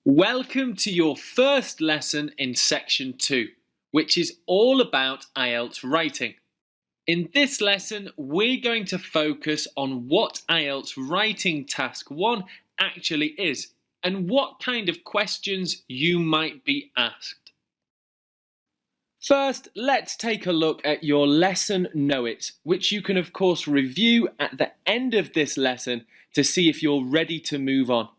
Welcome to your first lesson in Section 2, which is all about Ielts writing. In this lesson, we're going to focus on what Ielts Writing Task 1 actually is and what kind of questions you might be asked. First, let's take a look at your lesson Know It, which you can of course review at the end of this lesson to see if you're ready to move on.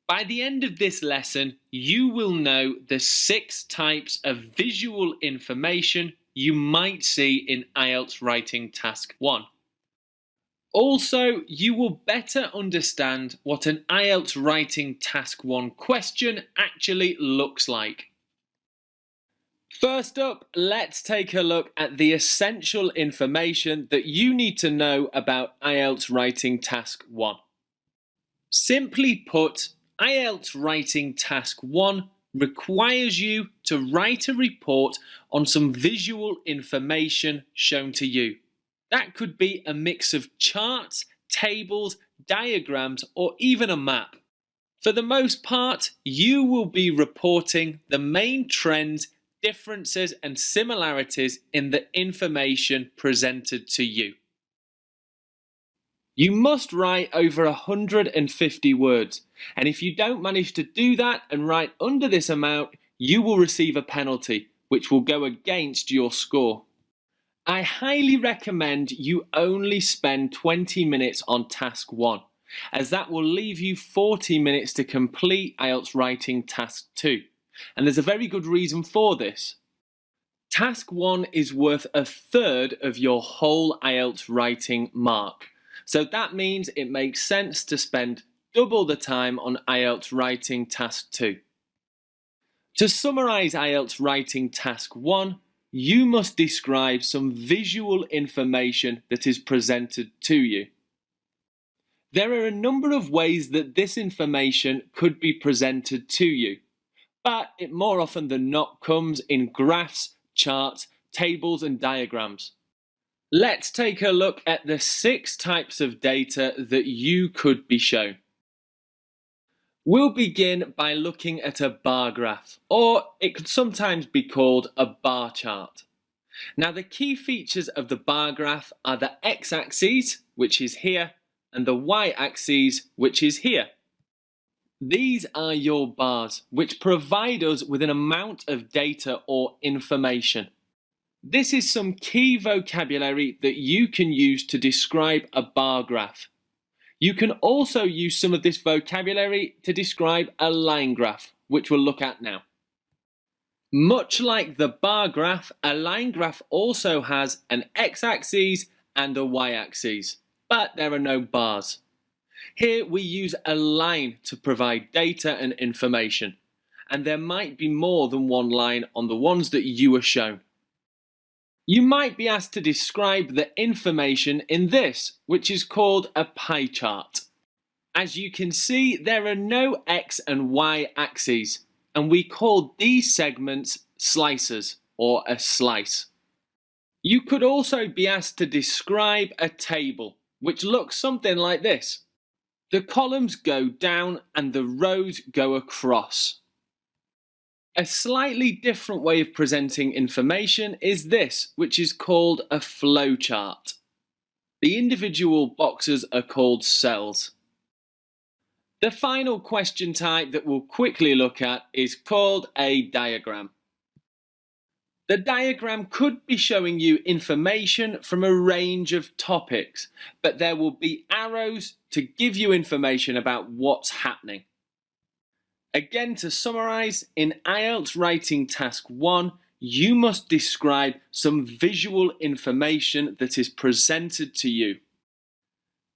By the end of this lesson, you will know the 6 types of visual information you might see in Ielts Writing Task 1. Also, you will better understand what an Ielts Writing Task 1 question actually looks like. First up, let's take a look at the essential information that you need to know about Ielts Writing Task 1. Simply put, Ielts Writing Task 1 requires you to write a report on some visual information shown to you. That could be a mix of charts, tables, diagrams, or even a map. For the most part, you will be reporting the main trends, differences, and similarities in the information presented to you. You must write over 150 words, and if you don't manage to do that and write under this amount, you will receive a penalty, which will go against your score. I highly recommend you only spend 20 minutes on Task 1, as that will leave you 40 minutes to complete Ielts Writing Task 2, and there's a very good reason for this. Task 1 is worth a third of your whole Ielts writing mark. So that means it makes sense to spend double the time on Ielts Writing Task 2. To summarise Ielts Writing Task 1, you must describe some visual information that is presented to you. There are a number of ways that this information could be presented to you, but it more often than not comes in graphs, charts, tables and diagrams. Let's take a look at the 6 types of data that you could be shown. We'll begin by looking at a bar graph, or it could sometimes be called a bar chart. Now, the key features of the bar graph are the x-axis, which is here, and the y-axis, which is here. These are your bars, which provide us with an amount of data or information. This is some key vocabulary that you can use to describe a bar graph. You can also use some of this vocabulary to describe a line graph, which we'll look at now. Much like the bar graph, a line graph also has an x-axis and a y-axis, but there are no bars. Here we use a line to provide data and information, and there might be more than one line on the ones that you are shown. You might be asked to describe the information in this, which is called a pie chart. As you can see, there are no x and y axes, and we call these segments slices or a slice. You could also be asked to describe a table, which looks something like this. The columns go down and the rows go across. A slightly different way of presenting information is this, which is called a flow chart. The individual boxes are called cells. The final question type that we'll quickly look at is called a diagram. The diagram could be showing you information from a range of topics, but there will be arrows to give you information about what's happening. Again, to summarise, in Ielts Writing Task 1, you must describe some visual information that is presented to you.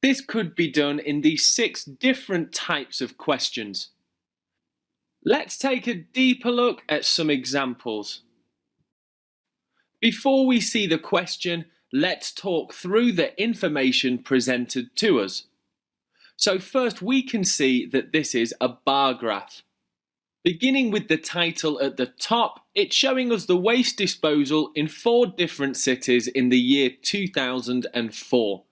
This could be done in these 6 different types of questions. Let's take a deeper look at some examples. Before we see the question, let's talk through the information presented to us. So first we can see that this is a bar graph. Beginning with the title at the top, it's showing us the waste disposal in 4 different cities in the year 2004.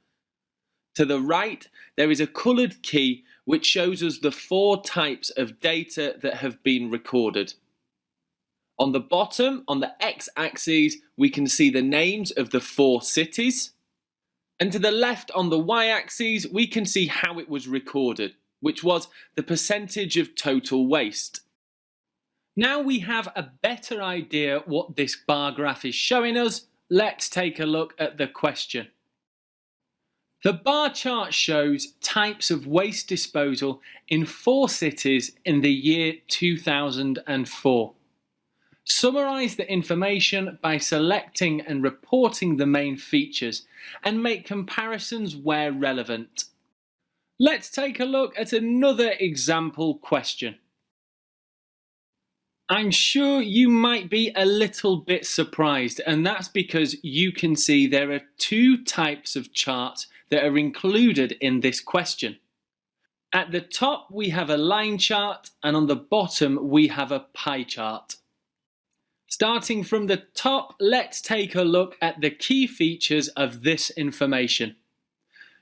To the right, there is a coloured key which shows us the 4 types of data that have been recorded. On the bottom, on the x-axis, we can see the names of the 4 cities. And to the left on the y-axis, we can see how it was recorded, which was the percentage of total waste. Now we have a better idea what this bar graph is showing us. Let's take a look at the question. The bar chart shows types of waste disposal in 4 cities in the year 2004. Summarize the information by selecting and reporting the main features and make comparisons where relevant. Let's take a look at another example question. I'm sure you might be a little bit surprised, and that's because you can see there are 2 types of charts that are included in this question. At the top we have a line chart, and on the bottom we have a pie chart. Starting from the top, let's take a look at the key features of this information.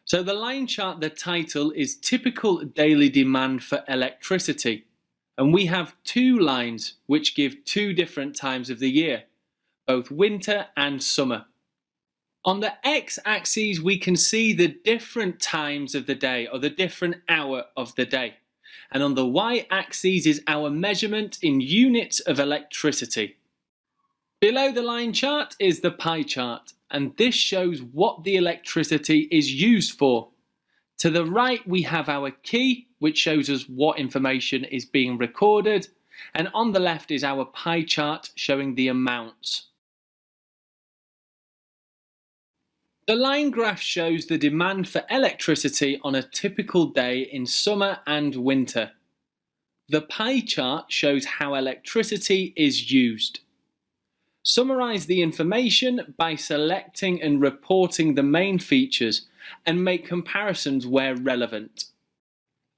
So the line chart, the title is Typical Daily Demand for Electricity. And we have 2 lines which give 2 different times of the year, both winter and summer. On the x-axis, we can see the different times of the day, or the different hour of the day. And on the y-axis is our measurement in units of electricity. Below the line chart is the pie chart, and this shows what the electricity is used for. To the right we have our key, which shows us what information is being recorded, and on the left is our pie chart showing the amounts. The line graph shows the demand for electricity on a typical day in summer and winter. The pie chart shows how electricity is used. Summarize the information by selecting and reporting the main features and make comparisons where relevant.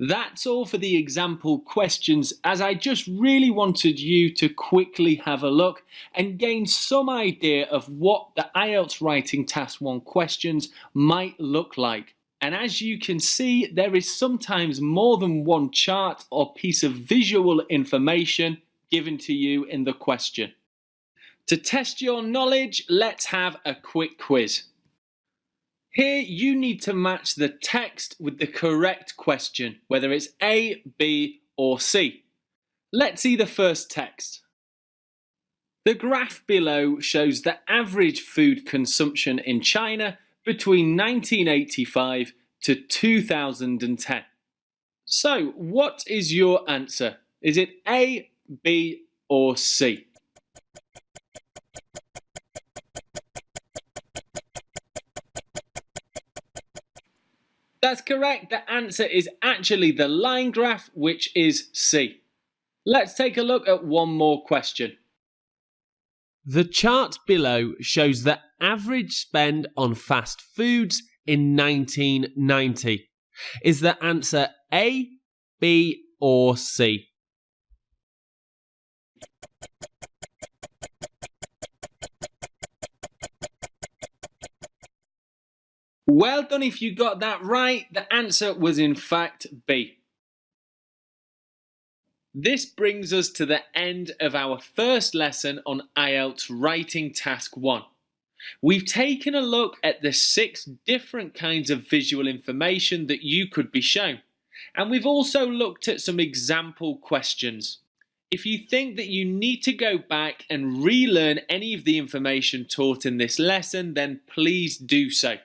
That's all for the example questions, as I just really wanted you to quickly have a look and gain some idea of what the Ielts Writing Task 1 questions might look like. And as you can see, there is sometimes more than one chart or piece of visual information given to you in the question. To test your knowledge, let's have a quick quiz. Here you need to match the text with the correct question, whether it's A, B or C. Let's see the first text. The graph below shows the average food consumption in China between 1985 to 2010. So, what is your answer? Is it A, B or C? That's correct. The answer is actually the line graph, which is C. Let's take a look at one more question. The chart below shows the average spend on fast foods in 1990. Is the answer A, B or C? Well done if you got that right. The answer was in fact B. This brings us to the end of our first lesson on Ielts Writing Task 1. We've taken a look at the 6 different kinds of visual information that you could be shown. And we've also looked at some example questions. If you think that you need to go back and relearn any of the information taught in this lesson, then please do so.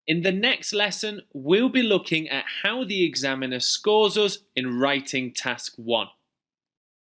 In the next lesson, we'll be looking at how the examiner scores us in Writing Task 1.